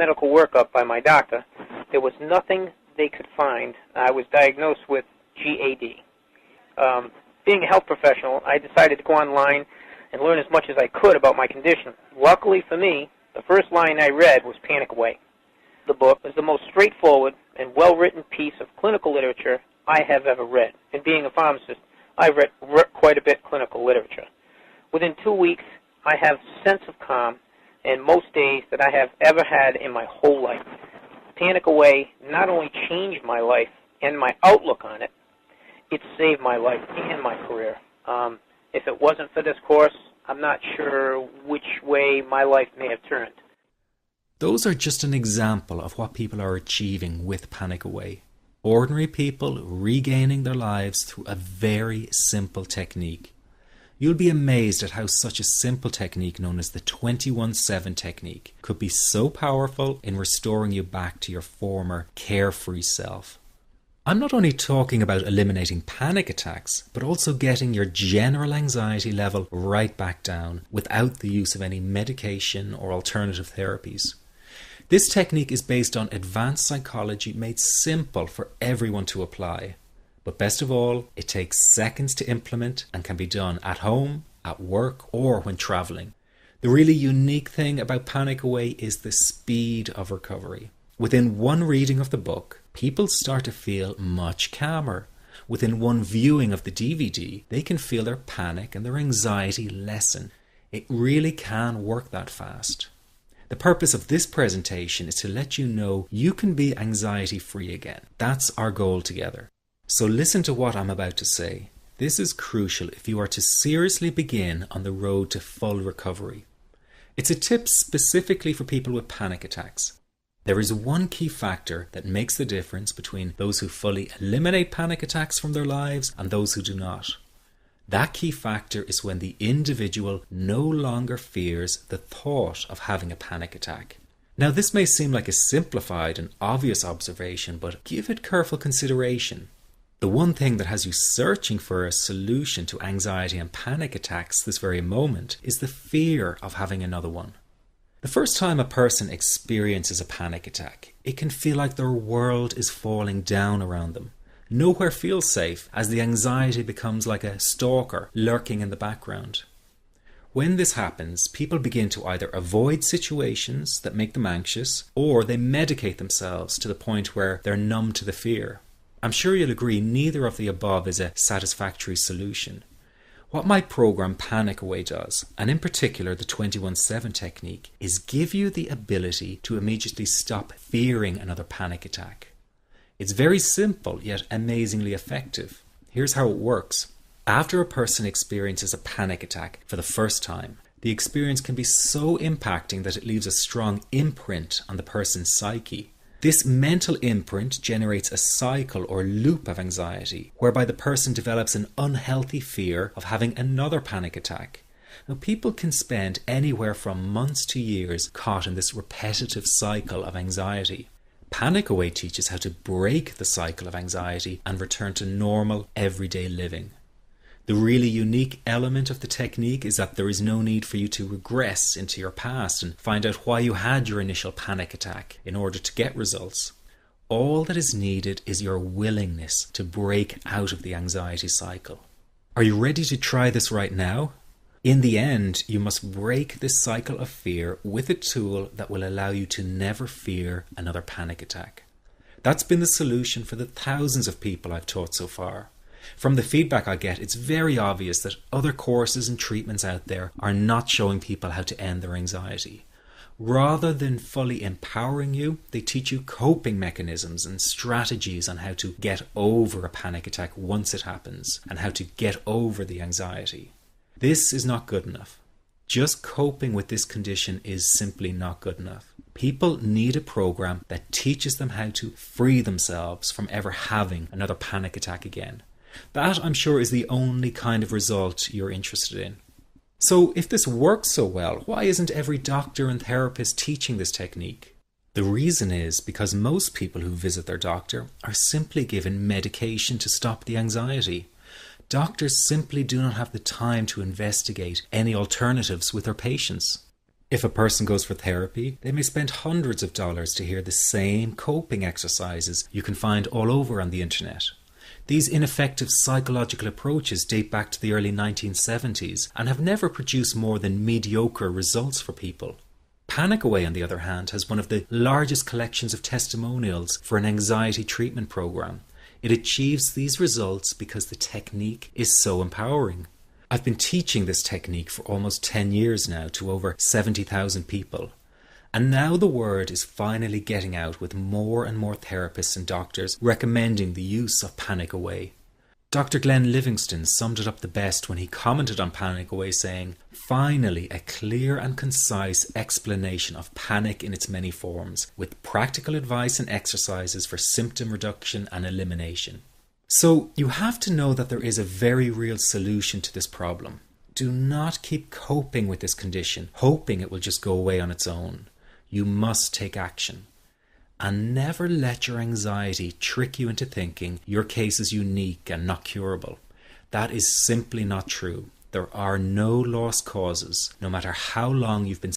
medical workup by my doctor, there was nothing they could find. I was diagnosed with GAD. Being a health professional, I decided to go online and learn as much as I could about my condition. Luckily for me, the first line I read was Panic Away. The book is the most straightforward and well-written piece of clinical literature I have ever read. And being a pharmacist, I've read quite a bit of clinical literature. Within 2 weeks, I have a sense of calm and most days that I have ever had in my whole life. Panic Away not only changed my life and my outlook on it, it saved my life and my career. If it wasn't for this course, I'm not sure which way my life may have turned. Those are just an example of what people are achieving with Panic Away. Ordinary people regaining their lives through a very simple technique. You'll be amazed at how such a simple technique known as the 21-7 technique could be so powerful in restoring you back to your former carefree self. I'm not only talking about eliminating panic attacks, but also getting your general anxiety level right back down without the use of any medication or alternative therapies. This technique is based on advanced psychology made simple for everyone to apply. But best of all, it takes seconds to implement and can be done at home, at work, or when traveling. The really unique thing about Panic Away is the speed of recovery. Within one reading of the book, people start to feel much calmer. Within one viewing of the DVD, they can feel their panic and their anxiety lessen. It really can work that fast. The purpose of this presentation is to let you know you can be anxiety-free again. That's our goal together. So listen to what I'm about to say. This is crucial if you are to seriously begin on the road to full recovery. It's a tip specifically for people with panic attacks. There is one key factor that makes the difference between those who fully eliminate panic attacks from their lives and those who do not. That key factor is when the individual no longer fears the thought of having a panic attack. Now, this may seem like a simplified and obvious observation, but give it careful consideration. The one thing that has you searching for a solution to anxiety and panic attacks this very moment is the fear of having another one. The first time a person experiences a panic attack, it can feel like their world is falling down around them. Nowhere feels safe as the anxiety becomes like a stalker lurking in the background. When this happens, people begin to either avoid situations that make them anxious, or they medicate themselves to the point where they're numb to the fear. I'm sure you'll agree neither of the above is a satisfactory solution. What my program Panic Away does, and in particular the 21-7 technique, is give you the ability to immediately stop fearing another panic attack. It's very simple yet amazingly effective. Here's how it works. After a person experiences a panic attack for the first time, the experience can be so impacting that it leaves a strong imprint on the person's psyche. This mental imprint generates a cycle or loop of anxiety, whereby the person develops an unhealthy fear of having another panic attack. Now, people can spend anywhere from months to years caught in this repetitive cycle of anxiety. Panic Away teaches how to break the cycle of anxiety and return to normal, everyday living. The really unique element of the technique is that there is no need for you to regress into your past and find out why you had your initial panic attack in order to get results. All that is needed is your willingness to break out of the anxiety cycle. Are you ready to try this right now? In the end, you must break this cycle of fear with a tool that will allow you to never fear another panic attack. That's been the solution for the thousands of people I've taught so far. From the feedback I get, it's very obvious that other courses and treatments out there are not showing people how to end their anxiety. Rather than fully empowering you, they teach you coping mechanisms and strategies on how to get over a panic attack once it happens and how to get over the anxiety. This is not good enough. Just coping with this condition is simply not good enough. People need a program that teaches them how to free themselves from ever having another panic attack again. That, I'm sure, is the only kind of result you're interested in. So if this works so well, why isn't every doctor and therapist teaching this technique? The reason is because most people who visit their doctor are simply given medication to stop the anxiety. Doctors simply do not have the time to investigate any alternatives with their patients. If a person goes for therapy, they may spend hundreds of dollars to hear the same coping exercises you can find all over on the internet. These ineffective psychological approaches date back to the early 1970s and have never produced more than mediocre results for people. Panic Away, on the other hand, has one of the largest collections of testimonials for an anxiety treatment program. It achieves these results because the technique is so empowering. I've been teaching this technique for almost 10 years now to over 70,000 people. And now the word is finally getting out, with more and more therapists and doctors recommending the use of Panic Away. Dr. Glenn Livingston summed it up the best when he commented on Panic Away, saying, "Finally, a clear and concise explanation of panic in its many forms, with practical advice and exercises for symptom reduction and elimination." So you have to know that there is a very real solution to this problem. Do not keep coping with this condition, hoping it will just go away on its own. You must take action. And never let your anxiety trick you into thinking your case is unique and not curable. That is simply not true. There are no lost causes, no matter how long you've been